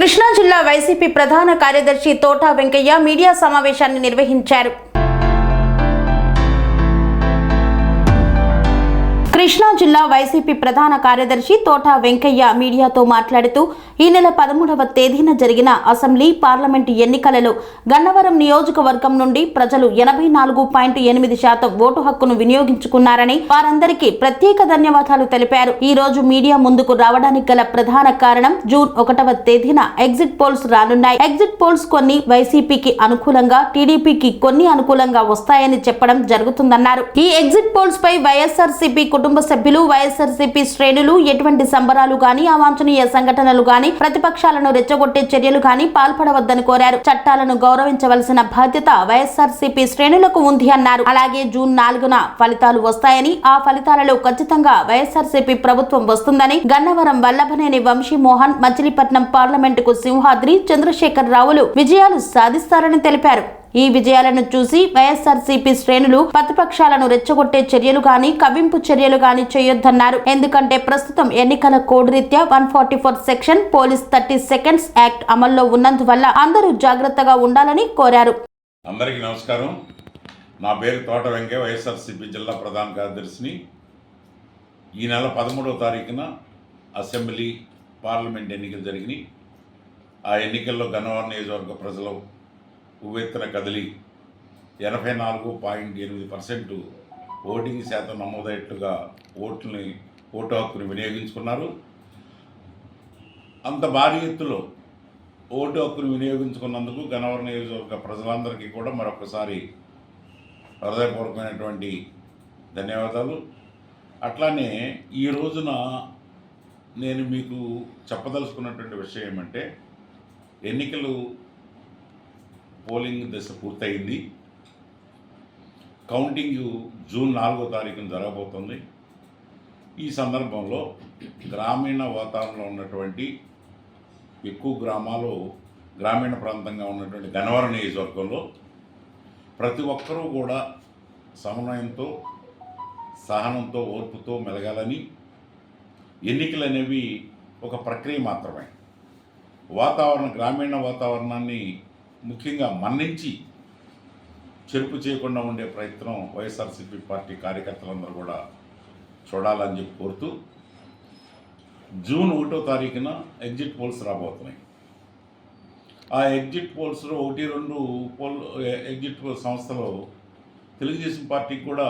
కృష్ణా జిల్లా వైసీపీ ప్రధాన కార్యదర్శి తోట వెంకయ్య మీడియా సమావేశాన్ని నిర్వహించారు. కృష్ణా జిల్లా వైసీపీ ప్రధాన కార్యదర్శి తోట వెంకయ్య మీడియాతో మాట్లాడుతూ ఈ నెల 13వ తేదీన జరిగిన అసెంబ్లీ పార్లమెంటు ఎన్నికలలో గన్నవరం నియోజకవర్గం నుండి ప్రజలు 84.8% ఓటు హక్కును వినియోగించుకున్నారని వారందరికీ ప్రత్యేక ధన్యవాదాలు తెలిపారు. ఈ రోజు మీడియా ముందుకు రావడానికి గల ప్రధాన కారణం జూన్ 1వ తేదీన ఎగ్జిట్ పోల్స్ రానున్నాయి. ఎగ్జిట్ పోల్స్ కొన్ని వైసీపీకి అనుకూలంగా, టీడీపీకి కొన్ని అనుకూలంగా వస్తాయని చెప్పడం జరుగుతుందన్నారు. ఈ ఎగ్జిట్ పోల్స్ పై వైఎస్ఆర్సీపీ కుటుంబ సభ్యులు, వైఎస్ఆర్సీపీ శ్రేణులు ఎటువంటి సంబరాలు గాని, అవాంఛనీయ సంఘటనలు గాని, ప్రతిపక్షాలను రెచ్చగొట్టే చర్యలు గాని పాల్పడవద్దని కోరారు. చట్టాలను గౌరవించవలసిన బాధ్యత వైఎస్ఆర్సీపీ శ్రేణులకు ఉంది అన్నారు. అలాగే జూన్ 4న ఫలితాలు వస్తాయని, ఆ ఫలితాలలో ఖచ్చితంగా వైఎస్ఆర్సీపీ ప్రభుత్వం వస్తుందని, గన్నవరం వల్లభనేని వంశీమోహన్, మచిలీపట్నం పార్లమెంటుకు సింహాద్రి చంద్రశేఖర్ రావులు విజయాలు సాధిస్తారని తెలిపారు. ఈ విజయాలను చూసి వైఎస్ఆర్సీపీ శ్రేణులు ప్రతిపక్షాలను రెచ్చగొట్టే చర్యలు గాని, కవ్వింపు చర్యలు గాని చేయొద్దన్నారు. ఎందుకంటే ప్రస్తుతం ఎన్నికల కోడ్ రీత్యా 144 సెక్షన్, పోలీస్ 30 సెకండ్స్ యాక్ట్ అమల్లో ఉన్నందువల్ల అందరూ జాగ్రత్తగా ఉండాలని కోరారు. అందరికీ నమస్కారం. నా పేరు తోట వెంకయ్య, వైఎస్ఆర్సీపీ జిల్లా ప్రధాన కార్యదర్శిని. ఈ నెల 13వ తారీఖున అసెంబ్లీ, పార్లమెంట్ ఎన్నికలు జరిగినాయి. ఆ ఎన్నికల్లో గన్నవరం నియోజకవర్గ ప్రజలు ఉవ్వెత్తున కదిలి 84.8% ఓటింగ్ శాతం నమోదయ్యేట్టుగా ఓటు హక్కును వినియోగించుకున్నారు. అంత భారీ ఎత్తులో ఓటు హక్కును వినియోగించుకున్నందుకు గన్నవరం నియోజకవర్గ ప్రజలందరికీ కూడా మరొకసారి హృదయపూర్వకమైనటువంటి ధన్యవాదాలు. అట్లానే ఈ రోజున నేను మీకు చెప్పదలుచుకున్నటువంటి విషయం ఏమంటే, ఎన్నికలు పోలింగ్ దశ పూర్తయింది. కౌంటింగ్ జూన్ 4వ తారీఖున జరగబోతుంది. ఈ సందర్భంలో గ్రామీణ వాతావరణంలో ఉన్నటువంటి ఎక్కువ గ్రామాలు, గ్రామీణ ప్రాంతంగా ఉన్నటువంటి గన్నవరం నియోజకవర్గంలో ప్రతి ఒక్కరూ కూడా సమన్వయంతో, సహనంతో, ఓర్పుతో మెలగాలని, ఎన్నికలు అనేవి ఒక ప్రక్రియ మాత్రమే. గ్రామీణ వాతావరణాన్ని ముఖ్యంగా మన్నించి చెరుపు చేయకుండా ఉండే ప్రయత్నం వైఎస్ఆర్సీపీ పార్టీ కార్యకర్తలందరూ కూడా చూడాలని చెప్పి కోరుతూ, జూన్ 1వ తారీఖున ఎగ్జిట్ పోల్స్ రాబోతున్నాయి. ఆ ఎగ్జిట్ పోల్స్లో 1-2 ఎగ్జిట్ పోల్ సంస్థలో తెలుగుదేశం పార్టీకి కూడా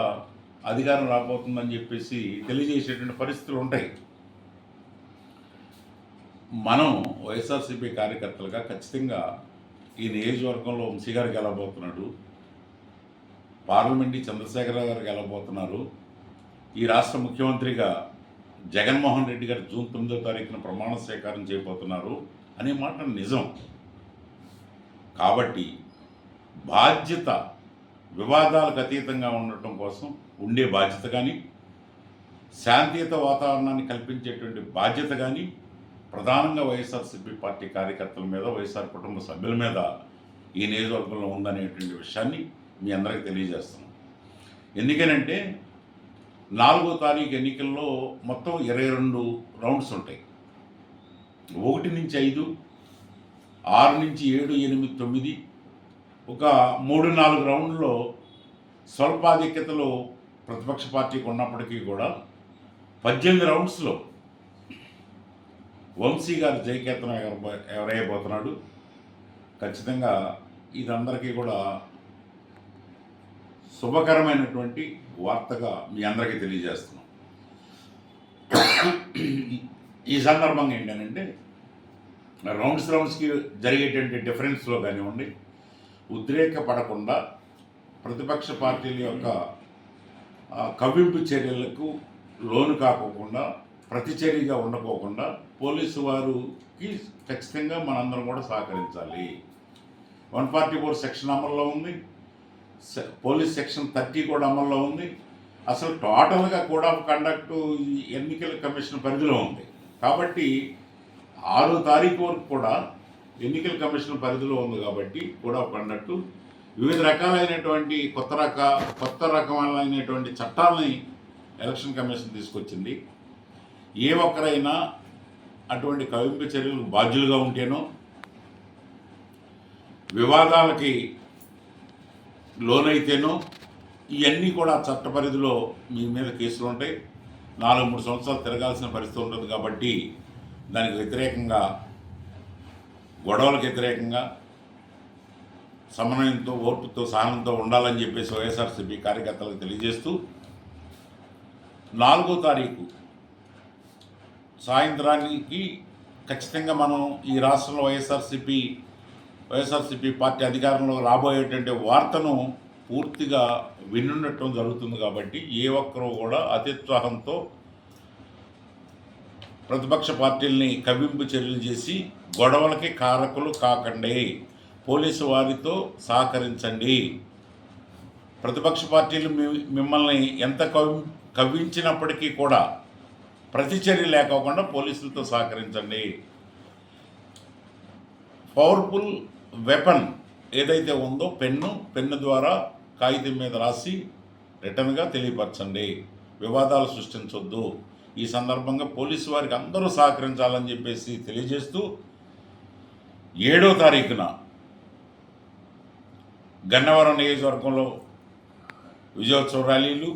అధికారం రాబోతుందని చెప్పేసి తెలియజేసేటువంటి పరిస్థితులు ఉంటాయి. మనం వైఎస్ఆర్సీపీ కార్యకర్తలుగా ఖచ్చితంగా ఈ నియోజకవర్గంలో వంశీ గారు గెలవబోతున్నాడు, పార్లమెంట్ చంద్రశేఖరరావు గారు గెలవబోతున్నారు, ఈ రాష్ట్ర ముఖ్యమంత్రిగా జగన్మోహన్ రెడ్డి గారు జూన్ 9వ తారీఖున ప్రమాణ స్వీకారం చేయబోతున్నారు అనే మాట నిజం. కాబట్టి బాధ్యత, వివాదాలకు అతీతంగా ఉండటం కోసం ఉండే బాధ్యత కానీ, శాంతియుత వాతావరణాన్ని కల్పించేటువంటి బాధ్యత కానీ ప్రధానంగా వైఎస్ఆర్సీపీ పార్టీ కార్యకర్తల మీద, వైఎస్ఆర్ కుటుంబ సభ్యుల మీద ఈ నియోజకవర్గంలో ఉందనేటువంటి విషయాన్ని మీ అందరికీ తెలియజేస్తున్నాం. ఎందుకనంటే 4వ తారీఖు ఎన్నికల్లో మొత్తం 22 రౌండ్స్ ఉంటాయి. 1 నుంచి 5, 6 నుంచి 7, 8, 9, ఒక 3-4 రౌండ్లో స్వల్పాధిక్యతలో ప్రతిపక్ష పార్టీకి ఉన్నప్పటికీ కూడా 18 రౌండ్స్లో వంశీ గారు జయకేతనం ఎవరైపోతున్నాడు. ఖచ్చితంగా ఇదందరికీ కూడా శుభకరమైనటువంటి వార్తగా మీ అందరికీ తెలియజేస్తున్నాం. ఈ సందర్భంగా ఏంటంటే, రౌండ్స్కి జరిగేటువంటి డిఫరెన్స్లో కానివ్వండి, ఉద్రేకపడకుండా, ప్రతిపక్ష పార్టీల యొక్క కవ్వింపు చర్యలకు లోను కాకోకుండా, ప్రతిచర్యగా ఉండకోకుండా పోలీసు వారికి ఖచ్చితంగా మనందరం కూడా సహకరించాలి. 144 సెక్షన్ అమల్లో ఉంది, పోలీస్ సెక్షన్ 30 కూడా అమల్లో ఉంది. అసలు టోటల్గా కోడ్ ఆఫ్ కండక్ట్ ఎన్నికల కమిషన్ పరిధిలో ఉంది. కాబట్టి 6వ తారీఖు వరకు కూడా ఎన్నికల కమిషన్ పరిధిలో ఉంది. కాబట్టి కోడ్ ఆఫ్ కండక్ట్ వివిధ రకాలైనటువంటి కొత్త రకమైనటువంటి చట్టాలని ఎలక్షన్ కమిషన్ తీసుకొచ్చింది. ఏ ఒక్కరైనా అటువంటి కవింపు చర్యలకు బాధ్యులుగా ఉంటేనో వివాదాలకి లోనైతేనో ఇవన్నీ కూడా చట్ట పరిధిలో మీ మీద కేసులు ఉంటాయి. 4-3 సంవత్సరాలు తిరగాల్సిన పరిస్థితి ఉంటుంది. కాబట్టి దానికి వ్యతిరేకంగా, గొడవలకు వ్యతిరేకంగా సమన్వయంతో, ఓర్పుతో, సహనంతో ఉండాలని చెప్పేసి వైఎస్ఆర్సీపీ కార్యకర్తలకు తెలియజేస్తూ 4వ తారీఖు సాయంత్రానికి ఖచ్చితంగా మనం ఈ రాష్ట్రంలో వైఎస్ఆర్సీపీ పార్టీ అధికారంలో రాబోయేటువంటి వార్తను పూర్తిగా వినుండటం జరుగుతుంది. కాబట్టి ఏ ఒక్కరూ కూడా అత్యుత్సాహంతో ప్రతిపక్ష పార్టీల్ని కవ్వింపు చర్యలు చేసి గొడవలకి కారకులు కాకండి. పోలీసు వారితో సహకరించండి. ప్రతిపక్ష పార్టీలు మిమ్మల్ని ఎంత కవ్వించినప్పటికీ కూడా ప్రతిచర్య లేకోకుండా పోలీసులతో సహకరించండి. పవర్ఫుల్ వెపన్ ఏదైతే ఉందో పెన్ను ద్వారా కాగితం మీద రాసి రిటర్న్గా తెలియపరచండి. వివాదాలు సృష్టించొద్దు. ఈ సందర్భంగా పోలీసు వారికి అందరూ సహకరించాలని చెప్పేసి తెలియజేస్తూ 7వ తారీఖున గన్నవరం నియోజకవర్గంలో విజయోత్సవ ర్యాలీలు,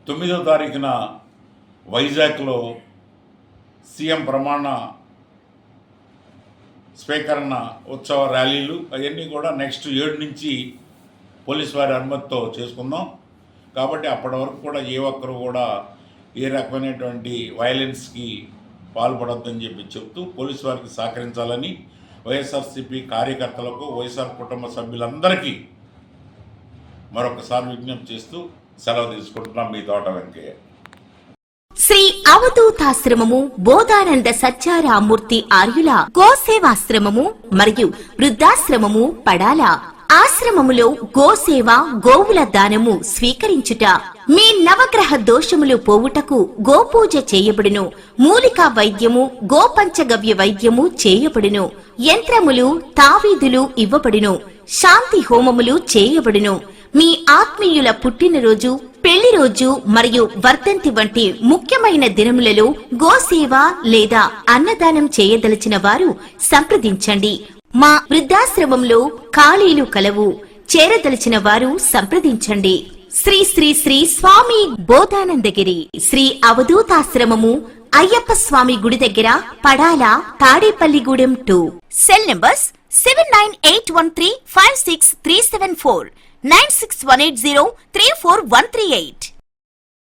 9వ తారీఖున వైజాగ్లో సీఎం ప్రమాణ స్వీకరణ ఉత్సవ ర్యాలీలు, అవన్నీ కూడా నెక్స్ట్ 7 నుంచి పోలీసు వారి అనుమతితో చేసుకుందాం. కాబట్టి అప్పటి వరకు కూడా ఏ ఒక్కరు కూడా ఏ రకమైనటువంటి వైలెన్స్కి పాల్పడొద్దని చెప్తూ పోలీసు వారికి సహకరించాలని వైఎస్ఆర్సీపీ కార్యకర్తలకు, వైఎస్ఆర్ కుటుంబ సభ్యులందరికీ మరొకసారి విజ్ఞప్తి చేస్తూ సెలవు తీసుకుంటున్నాం. మీ తోట వెంకయ్య. శ్రీ అవధూతాశ్రమము బోధానంద సత్యారామూర్తి ఆర్యుల గోసేవాశ్రమము మరియు వృద్ధాశ్రమము పడాల. ఆశ్రమములో గోసేవ, గోవుల దానము స్వీకరించుట, మీ నవగ్రహ దోషములు పోవుటకు గోపూజ చేయబడును. మూలికా వైద్యము, గోపంచగవ్య వైద్యము చేయబడును. యంత్రములు, తావీదులు ఇవ్వబడును. శాంతి హోమములు చేయబడును. మీ ఆత్మీయుల పుట్టినరోజు, పెళ్లి రోజు మరియు వర్ధంతి వంటి ముఖ్యమైన దినములలో గోసేవ లేదా అన్నదానం చేయదలిచిన వారు సంప్రదించండి. మా వృద్ధాశ్రమంలో ఖాళీలు కలవు. చేరదలిచిన వారు సంప్రదించండి. శ్రీ శ్రీ శ్రీ స్వామి బోధానందగిరి శ్రీ అవధూతాశ్రమము, అయ్యప్ప స్వామి గుడి దగ్గర, పడాల, తాడేపల్లిగూడెం 2. Cell numbers 7981356374, 96180341138.